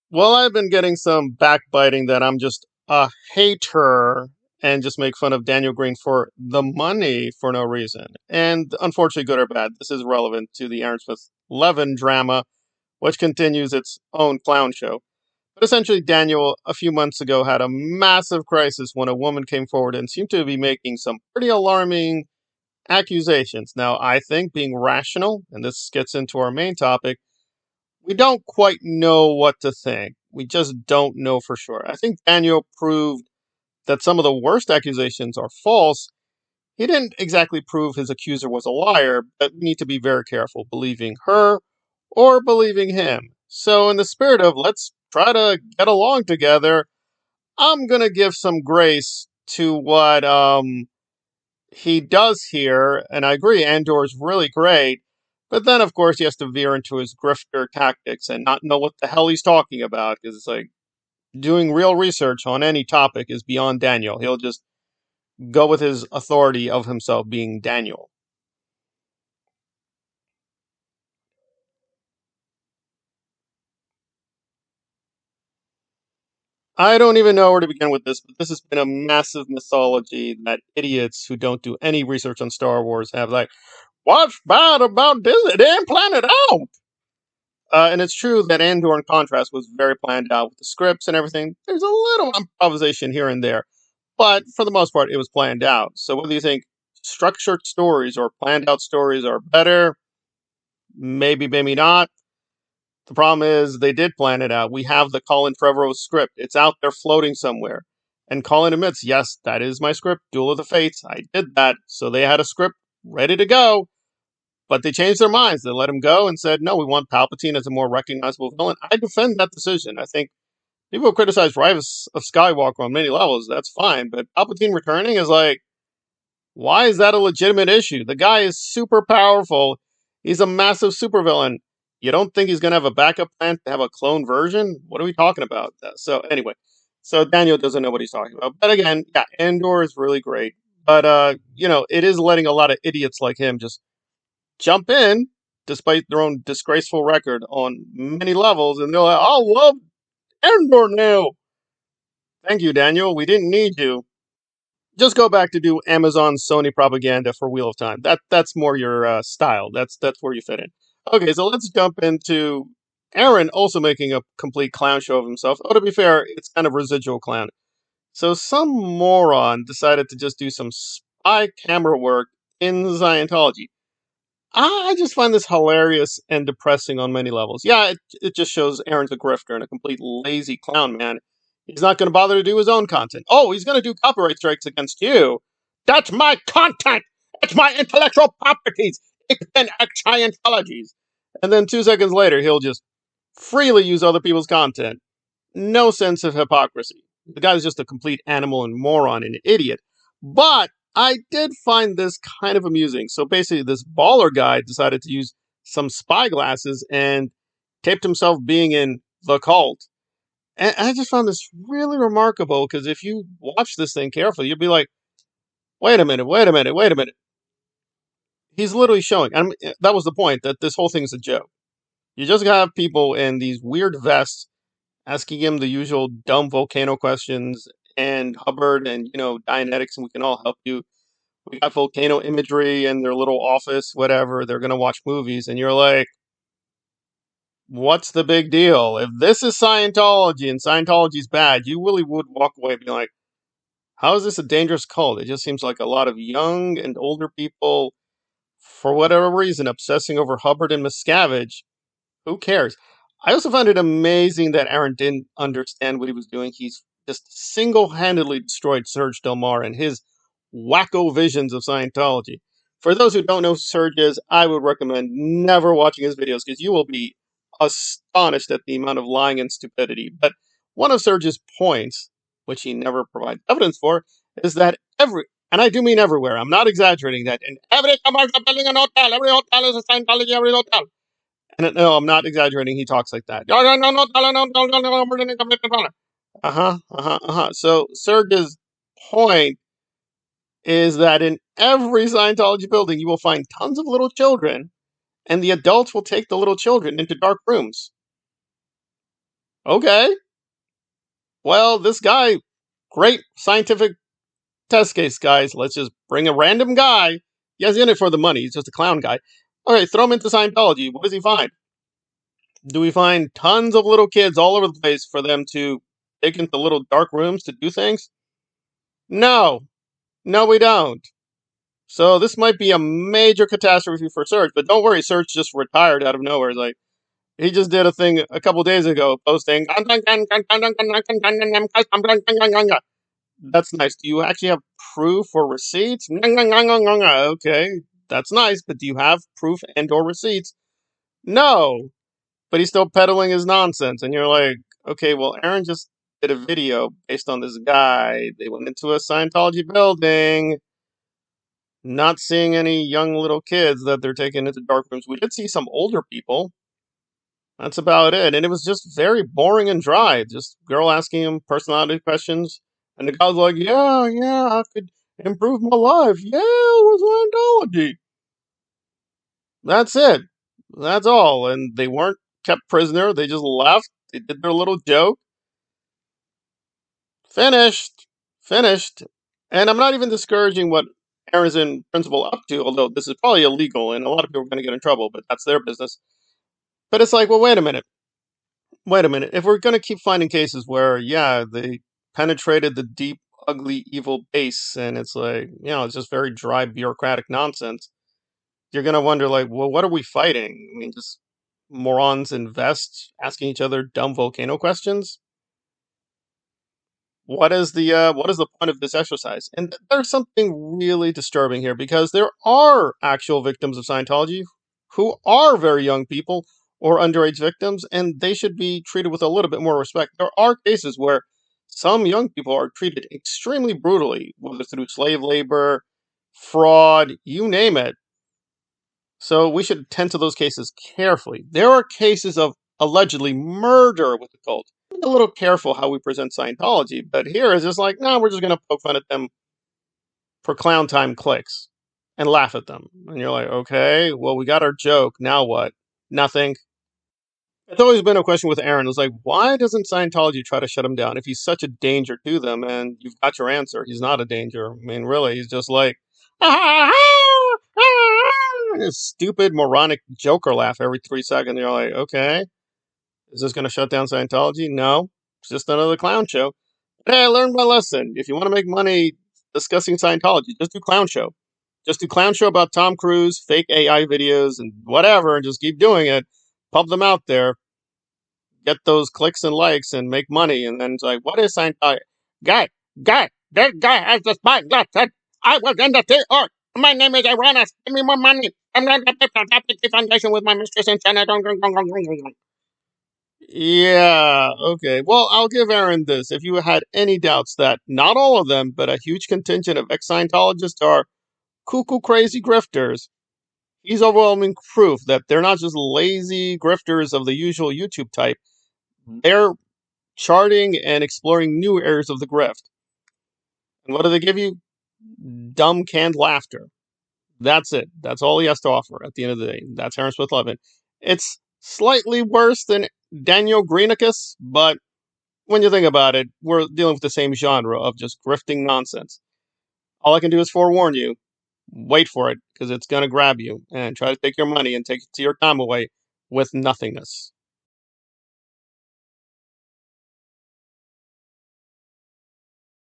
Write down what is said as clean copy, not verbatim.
Well, I've been getting some backbiting that I'm just a hater and just make fun of Daniel Green for the money for no reason. And unfortunately, good or bad, this is relevant to the Aaron Smith Levin drama, which continues its own clown show. But essentially, Daniel, a few months ago, had a massive crisis when a woman came forward and seemed to be making some pretty alarming accusations. Now, I think being rational, and this gets into our main topic, we don't quite know what to think. We just don't know for sure. I think Daniel proved that some of the worst accusations are false. He didn't exactly prove his accuser was a liar, but we need to be very careful believing her or believing him. So, in the spirit of let's try to get along together, I'm going to give some grace to what he does here, and I agree, Andor is really great. But then, of course, he has to veer into his grifter tactics and not know what the hell he's talking about because it's like doing real research on any topic is beyond Daniel. He'll just go with his authority of himself being Daniel. I don't even know where to begin with this, but this has been a massive mythology that idiots who don't do any research on Star Wars have. Like, what's bad about Disney? They didn't plan it out. And it's true that Andor, in contrast, was very planned out with the scripts and everything. There's a little improvisation here and there, but for the most part, it was planned out. So whether you think structured stories or planned out stories are better, maybe, maybe not. The problem is they did plan it out. We have the Colin Trevorrow script. It's out there floating somewhere. And Colin admits, yes, that is my script, Duel of the Fates. I did that. So they had a script ready to go. But they changed their minds. They let him go and said, no, we want Palpatine as a more recognizable villain. I defend that decision. I think people criticize Rise of Skywalker on many levels. That's fine. But Palpatine returning is like, why is that a legitimate issue? The guy is super powerful. He's a massive supervillain. You don't think he's going to have a backup plan to have a clone version? What are we talking about? So, anyway, so Daniel doesn't know what he's talking about. But again, yeah, Andor is really great. But, it is letting a lot of idiots like him just jump in despite their own disgraceful record on many levels, and they're like, "I love Endor now." Thank you, Daniel. We didn't need you. Just go back to do Amazon Sony propaganda for Wheel of Time. That's more your style. That's where you fit in. Okay, so let's jump into Aaron also making a complete clown show of himself. Oh, to be fair, it's kind of residual clown. So some moron decided to just do some spy camera work in Scientology. I just find this hilarious and depressing on many levels. Yeah, it just shows Aaron's a grifter and a complete lazy clown, man. He's not going to bother to do his own content. Oh, he's going to do copyright strikes against you. That's my content. It's my intellectual properties. Ich bin Scientologies. And then 2 seconds later, he'll just freely use other people's content. No sense of hypocrisy. The guy's just a complete animal and moron and idiot. But I did find this kind of amusing. So basically, this baller guy decided to use some spy glasses and taped himself being in the cult. And I just found this really remarkable because if you watch this thing carefully, you'll be like, wait a minute, wait a minute, wait a minute. He's literally showing. And that was the point, that this whole thing is a joke. You just have people in these weird vests asking him the usual dumb volcano questions, and Hubbard and, Dianetics, and we can all help you. We got volcano imagery in their little office, whatever. They're going to watch movies, and you're like, what's the big deal? If this is Scientology and Scientology's bad, you really would walk away being like, how is this a dangerous cult? It just seems like a lot of young and older people, for whatever reason, obsessing over Hubbard and Miscavige. Who cares? I also found it amazing that Aaron didn't understand what he was doing. He's just single handedly destroyed Serge Delmar and his wacko visions of Scientology. For those who don't know who Serge is, I would recommend never watching his videos because you will be astonished at the amount of lying and stupidity. But one of Serge's points, which he never provides evidence for, is that and I do mean everywhere, I'm not exaggerating that, in every commercial building and hotel, every hotel is a Scientology, every hotel. And no, I'm not exaggerating. He talks like that. Uh huh. Uh huh. Uh huh. So Serge's point is that in every Scientology building, you will find tons of little children, and the adults will take the little children into dark rooms. Okay. Well, this guy, great scientific test case, guys. Let's just bring a random guy. He has in it for the money. He's just a clown guy. Okay, throw him into Scientology. What does he find? Do we find tons of little kids all over the place for them to take into little dark rooms to do things? No. No, we don't. So this might be a major catastrophe for Serge, but don't worry, Serge just retired out of nowhere. It's like he just did a thing a couple days ago posting. That's nice. Do you actually have proof or receipts? Okay, that's nice, but do you have proof and or receipts? No, but he's still peddling his nonsense, and you're like, okay, well, Aaron just did a video based on this guy. They went into a Scientology building, not seeing any young little kids that they're taking into dark rooms. We did see some older people. That's about it. And it was just very boring and dry. Just girl asking him personality questions. And the guy's like, yeah, I could improve my life. Yeah, it was Scientology. That's it. That's all. And they weren't kept prisoner. They just left. They did their little joke. Finished. Finished. And I'm not even discouraging what Aaron's in principle up to, although this is probably illegal and a lot of people are going to get in trouble, but that's their business. But it's like, well, wait a minute. Wait a minute. If we're going to keep finding cases where, yeah, they penetrated the deep, ugly, evil base, and it's like, it's just very dry, bureaucratic nonsense, you're going to wonder, like, well, what are we fighting? I mean, just morons in vests asking each other dumb volcano questions? What is the point of this exercise? And there's something really disturbing here because there are actual victims of Scientology who are very young people or underage victims, and they should be treated with a little bit more respect. There are cases where some young people are treated extremely brutally, whether through slave labor, fraud, you name it. So we should tend to those cases carefully. There are cases of allegedly murder with the cult. A little careful how we present Scientology, but here is just like, no, we're just going to poke fun at them for clown time clicks and laugh at them. And you're like, okay, well, we got our joke. Now what? Nothing. It's always been a question with Aaron. It's like, why doesn't Scientology try to shut him down if he's such a danger to them? And you've got your answer. He's not a danger. I mean, really, he's just like, a stupid, moronic Joker laugh every 3 seconds. You're like, okay, is this going to shut down Scientology? No, it's just another clown show. Hey, I learned my lesson. If you want to make money discussing Scientology, just do clown show. Just do clown show about Tom Cruise, fake AI videos, and whatever, and just keep doing it. Pump them out there. Get those clicks and likes and make money. And then it's like, what is Scientology? Guy, that guy has the spyglass. I was in the theater. My name is Iranis. Give me more money. I'm not going to pay the foundation with my mistress and son. Yeah, okay. Well, I'll give Aaron this. If you had any doubts that not all of them, but a huge contingent of ex-Scientologists are cuckoo crazy grifters, he's overwhelming proof that they're not just lazy grifters of the usual YouTube type. They're charting and exploring new areas of the grift. And what do they give you? Dumb canned laughter. That's it. That's all he has to offer at the end of the day. That's Aaron Smith Levin. It's slightly worse than Daniel Greenicus, but when you think about it, we're dealing with the same genre of just grifting nonsense. All I can do is forewarn you, wait for it, because it's going to grab you and try to take your money and take your time away with nothingness.